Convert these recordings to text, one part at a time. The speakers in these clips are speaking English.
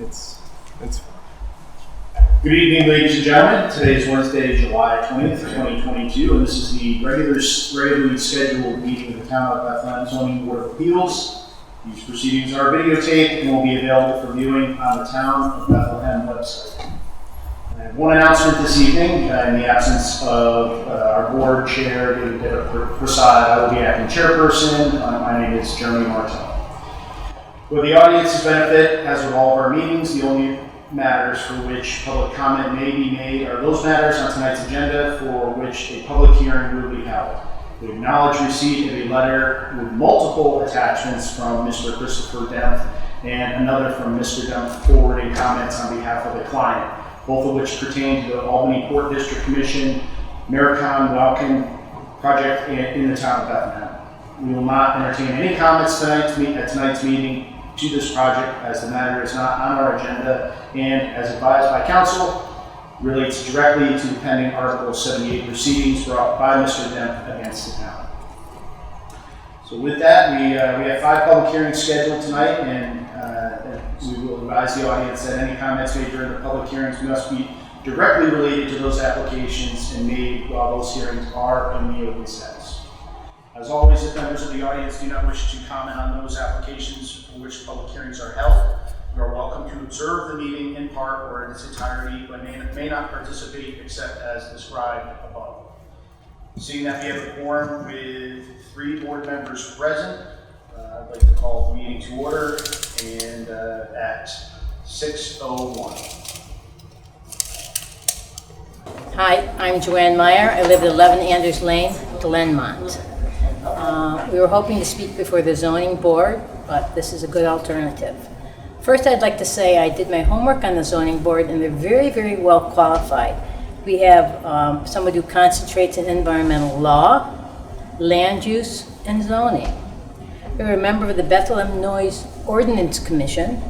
it's Good evening, ladies and gentlemen. Today is Wednesday, July 20th, 2022, and this is the regularly scheduled meeting of the Town of Bethlehem Zoning Board of Appeals. These proceedings are videotaped and will be available for viewing on the Town of Bethlehem website. I have one announcement this evening. In the absence of our board chair, David Prasad, I will be acting chairperson. My name is Jeremy Martel. For the audience's benefit, as with all of our meetings, the only matters for which public comment may be made are those matters on tonight's agenda for which a public hearing will be held. We acknowledge receipt of a letter with multiple attachments from Mr. Christopher Dempf and another from Mr. Dempf forwarding comments on behalf of the client, both of which pertain to the Albany Port District Commission Maricon Welcome project in the town of Bethlehem. We will not entertain any comments at tonight's meeting to this project, as the matter is not on our agenda and, as advised by council, relates directly to the pending Article 78 proceedings brought by Mr. Dempf against the town. So with that, we have 5 public hearings scheduled tonight, and we will advise the audience that any comments made during the public hearings must be directly related to those applications and made while those hearings are in the open status. As always, if members of the audience do not wish to comment on those applications for which public hearings are held, you are welcome to observe the meeting in part or in its entirety, but may not participate except as described above. Seeing that we have a quorum with 3 board members present, I'd like to call the meeting to order and at 6:01. Hi, I'm Joanne Meyer. I live at 11 Anders Lane, Glenmont. We were hoping to speak before the zoning board, but this is a good alternative. First, I'd like to say I did my homework on the zoning board, and they're very, very well qualified. We have someone who concentrates in environmental law, land use, and zoning. We're a member of the Bethlehem Noise Ordinance Commission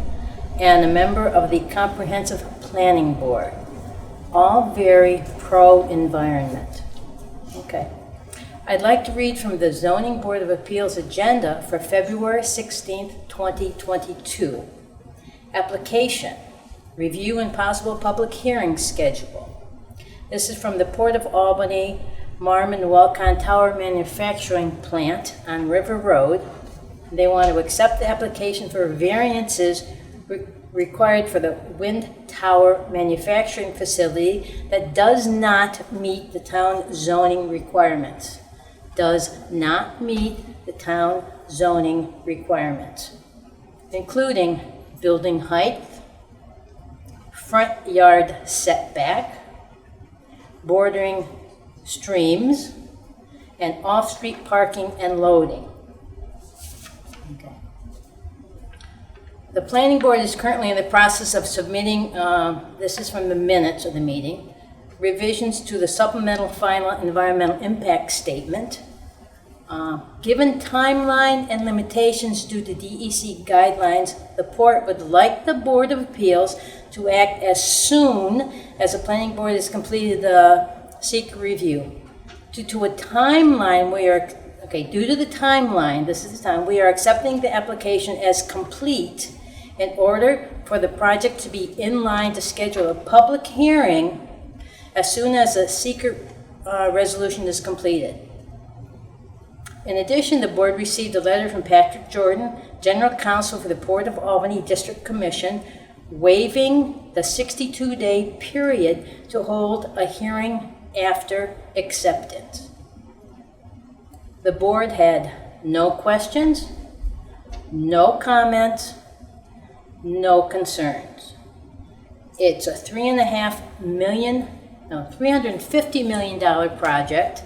and a member of the Comprehensive Planning Board. All very pro-environment. Okay. I'd like to read from the Zoning Board of Appeals agenda for February 16th, 2022. Application, review and possible public hearing schedule. This is from the Port of Albany Marmon Welcon Tower Manufacturing Plant on River Road. They want to accept the application for variances required for the wind tower manufacturing facility that does not meet the town zoning requirements. Does not meet the town zoning requirements, including building height, front yard setback, bordering streams, and off-street parking and loading. Okay. The planning board is currently in the process of submitting, this is from the minutes of the meeting, revisions to the supplemental final environmental impact statement. Given timeline and limitations due to DEC guidelines, the port would like the Board of Appeals to act as soon as the planning board has completed the seeker review. Due to the timeline, this is the time, we are accepting the application as complete in order for the project to be in line to schedule a public hearing as soon as the seeker resolution is completed. In addition, the board received a letter from Patrick Jordan, General Counsel for the Port of Albany District Commission, waiving the 62-day period to hold a hearing after acceptance. The board had no questions, no comments, no concerns. It's a $350 million project.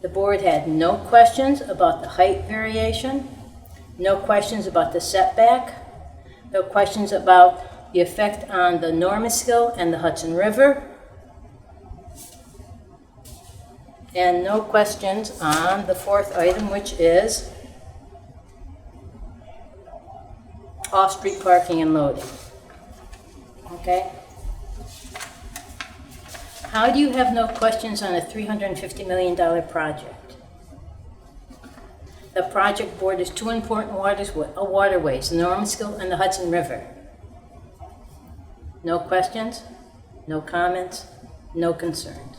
The board had no questions about the height variation, no questions about the setback, no questions about the effect on the Normanskill and the Hudson River, and no questions on the 4th item, which is off-street parking and loading. Okay? How do you have no questions on a $350 million project? The project borders 2 important waterways, the Normanskill and the Hudson River. No questions, no comments, no concerns.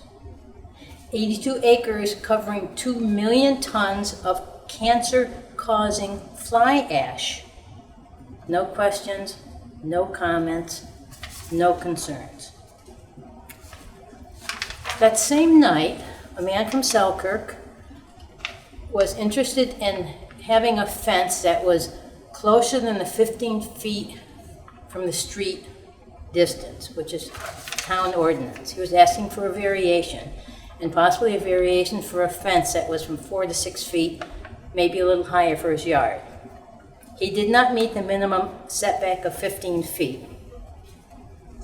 82 acres covering 2 million tons of cancer-causing fly ash. No questions, no comments, no concerns. That same night, a man from Selkirk was interested in having a fence that was closer than the 15 feet from the street distance, which is town ordinance. He was asking for a variation, and possibly a variation for a fence that was from 4 to 6 feet, maybe a little higher for his yard. He did not meet the minimum setback of 15 feet.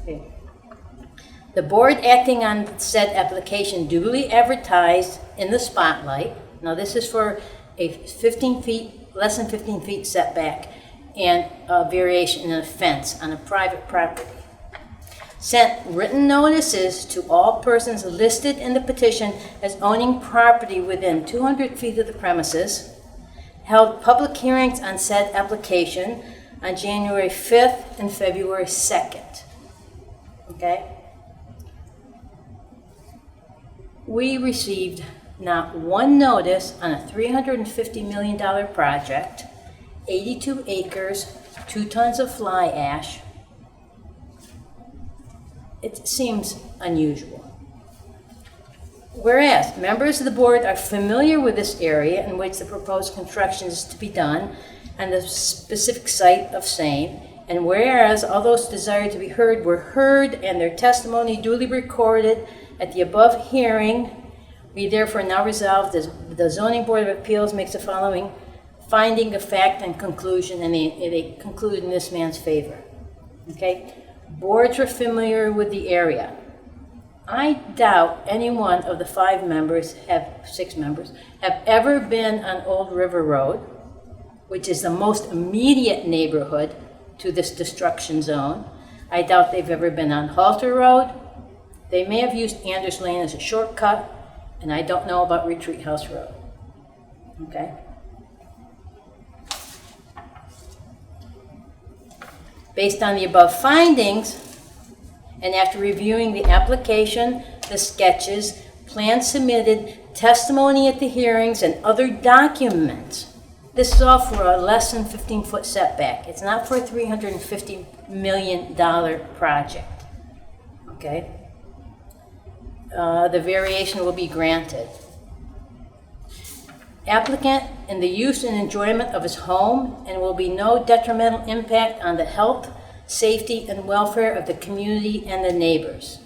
Okay. The board acting on said application duly advertised in the spotlight. Now this is for a 15 feet, less than 15 feet setback and a variation in a fence on a private property. Sent written notices to all persons listed in the petition as owning property within 200 feet of the premises. Held public hearings on said application on January 5th and February 2nd. Okay? We received not one notice on a $350 million project, 82 acres, 2 tons of fly ash. It seems unusual. Whereas members of the board are familiar with this area in which the proposed construction is to be done and the specific site of same, and whereas all those desired to be heard were heard and their testimony duly recorded at the above hearing, we therefore now resolve the Zoning Board of Appeals makes the following finding of fact and conclusion, and they conclude in this man's favor. Okay? Boards are familiar with the area. I doubt any one of the 6 members have ever been on Old River Road, which is the most immediate neighborhood to this destruction zone. I doubt they've ever been on Halter Road. They may have used Anders Lane as a shortcut, and I don't know about Retreat House Road. Okay? Based on the above findings, and after reviewing the application, the sketches, plans submitted, testimony at the hearings, and other documents, this is all for a less than 15-foot setback. It's not for a $350 million project. Okay? The variation will be granted. Applicant in the use and enjoyment of his home, and will be no detrimental impact on the health, safety, and welfare of the community and the neighbors.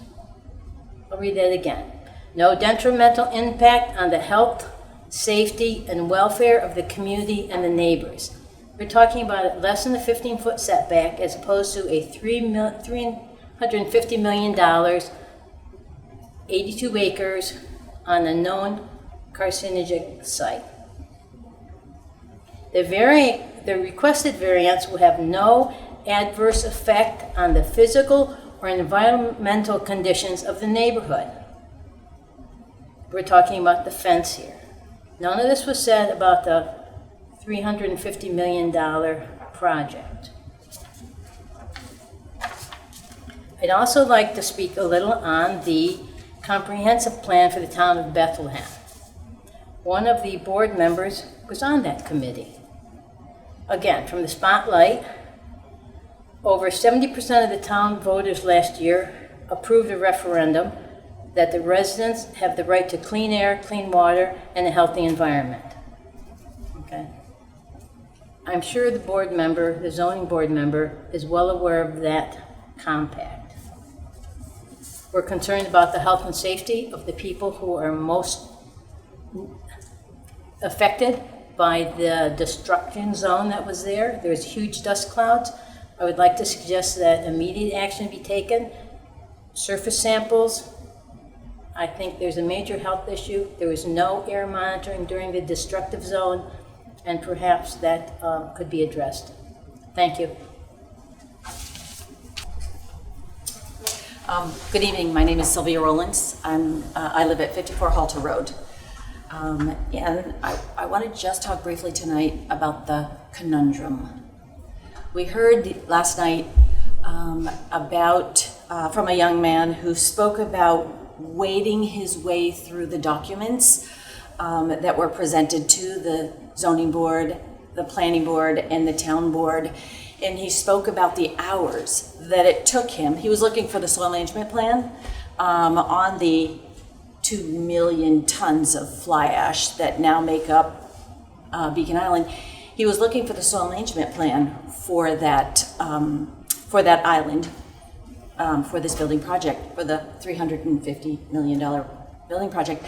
I'll read that again. No detrimental impact on the health, safety, and welfare of the community and the neighbors. We're talking about less than a 15-foot setback as opposed to a $350 million, 82 acres on a known carcinogenic site. The requested variance will have no adverse effect on the physical or environmental conditions of the neighborhood. We're talking about the fence here. None of this was said about the $350 million project. I'd also like to speak a little on the comprehensive plan for the town of Bethlehem. One of the board members was on that committee. Again, from the spotlight, over 70% of the town voters last year approved a referendum that the residents have the right to clean air, clean water, and a healthy environment. Okay? I'm sure the board member, the zoning board member, is well aware of that compact. We're concerned about the health and safety of the people who are most affected by the destruction zone that was there. There's huge dust clouds. I would like to suggest that immediate action be taken. Surface samples. I think there's a major health issue. There was no air monitoring during the destructive zone, and perhaps that could be addressed. Thank you. Good evening. My name is Sylvia Rollins. I live at 54 Halter Road. And I want to just talk briefly tonight about the conundrum. We heard last night about from a young man who spoke about wading his way through the documents that were presented to the zoning board, the planning board, and the town board. And he spoke about the hours that it took him. He was looking for the soil management plan on the 2 million tons of fly ash that now make up Beacon Island. He was looking for the soil management plan for that island, for this building project, for the $350 million building project.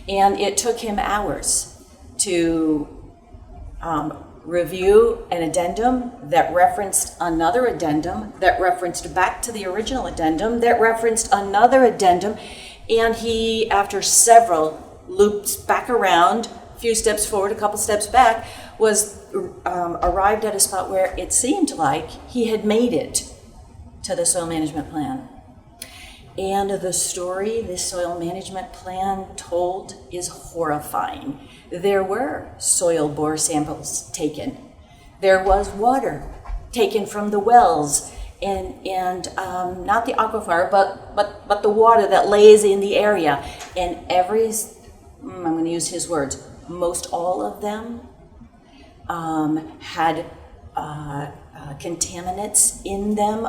And it took him hours to review an addendum that referenced another addendum, that referenced back to the original addendum, that referenced another addendum. And he, after several loops back around, a few steps forward, a couple steps back, was arrived at a spot where it seemed like he had made it to the soil management plan. And the story this soil management plan told is horrifying. There were soil bore samples taken. There was water taken from the wells, and not the aquifer, but the water that lays in the area. And I'm going to use his words, most all of them had contaminants in them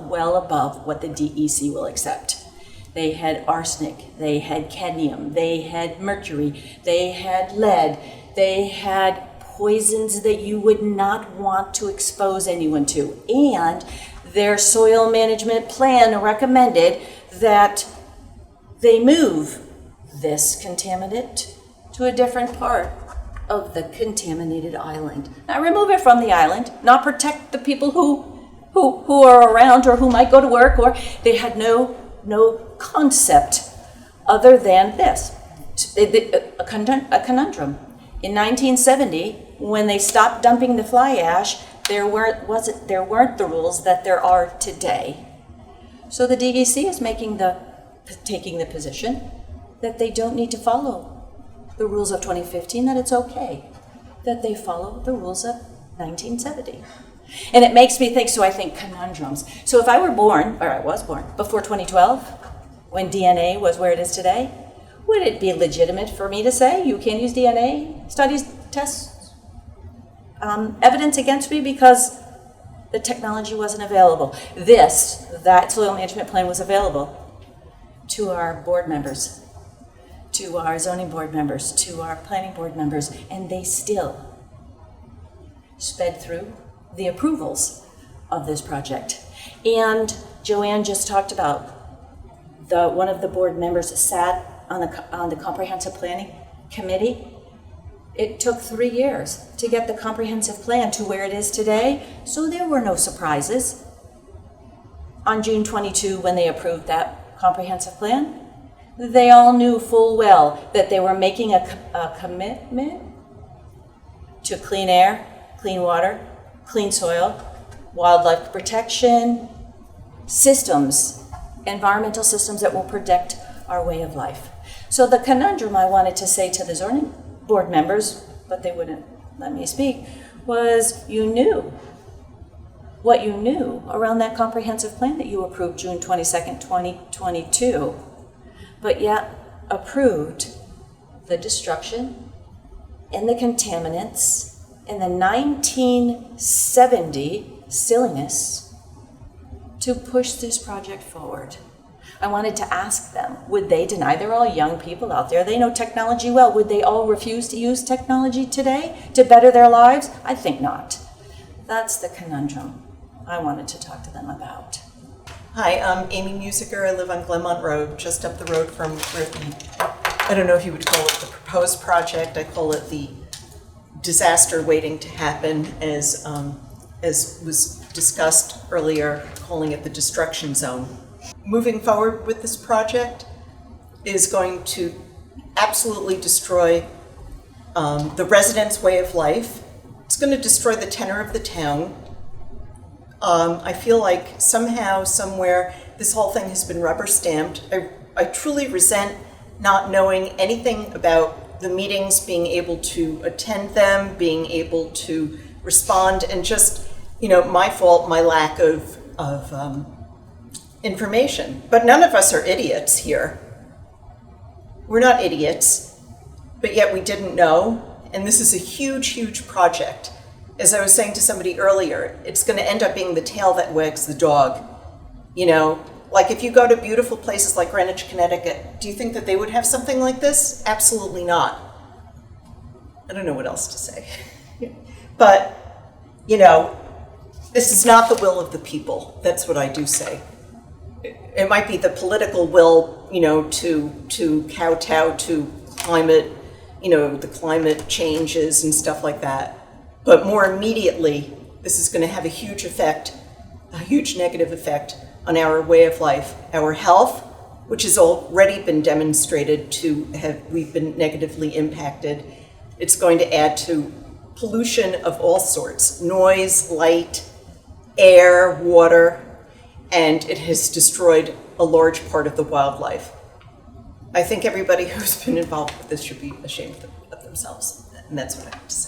well above what the DEC will accept. They had arsenic, they had cadmium, they had mercury, they had lead, they had poisons that you would not want to expose anyone to. And their soil management plan recommended that they move this contaminant to a different part of the contaminated island. Not remove it from the island, not protect the people who are around or who might go to work, or they had no concept other than this, a conundrum. In 1970, when they stopped dumping the fly ash, there weren't the rules that there are today. So the DEC is taking the position that they don't need to follow the rules of 2015, that it's okay that they follow the rules of 1970. And it makes me think, so I think conundrums. So if I were born, or I was born, before 2012, when DNA was where it is today, would it be legitimate for me to say you can't use DNA studies, tests, evidence against me because the technology wasn't available? That soil management plan was available to our board members, to our zoning board members, to our planning board members, and they still sped through the approvals of this project. And Joanne just talked about one of the board members sat on the comprehensive planning committee. It took 3 years to get the comprehensive plan to where it is today, so there were no surprises. On June 22, when they approved that comprehensive plan, they all knew full well that they were making a commitment to clean air, clean water, clean soil, wildlife protection, systems, environmental systems that will protect our way of life. So the conundrum I wanted to say to the zoning board members, but they wouldn't let me speak, was you knew what you knew around that comprehensive plan that you approved June 22nd, 2022, but yet approved the destruction and the contaminants and the 1970 silliness to push this project forward. I wanted to ask them, would they deny? They're all young people out there. They know technology well. Would they all refuse to use technology today to better their lives? I think not. That's the conundrum I wanted to talk to them about. Hi, I'm Amy Musiker. I live on Glenmont Road, just up the road from where I don't know if you would call it the proposed project. I call it the disaster waiting to happen, as was discussed earlier, calling it the destruction zone. Moving forward with this project is going to absolutely destroy the residents' way of life. It's going to destroy the tenor of the town. I feel like somehow, somewhere, this whole thing has been rubber stamped. I truly resent not knowing anything about the meetings, being able to attend them, being able to respond, and just, my fault, my lack of information. But none of us are idiots here. We're not idiots, but yet we didn't know. And this is a huge, huge project. As I was saying to somebody earlier, it's going to end up being the tail that wags the dog. You know, like if you go to beautiful places like Greenwich, Connecticut, do you think that they would have something like this? Absolutely not. I don't know what else to say. But, you know, this is not the will of the people. That's what I do say. It might be the political will, you know, to kowtow to climate, you know, the climate changes and stuff like that. But more immediately, this is going to have a huge effect, a huge negative effect on our way of life, our health, which has already been demonstrated to have, we've been negatively impacted. It's going to add to pollution of all sorts, noise, light, air, water, and it has destroyed a large part of the wildlife. I think everybody who's been involved with this should be ashamed of themselves, and that's what I have to say.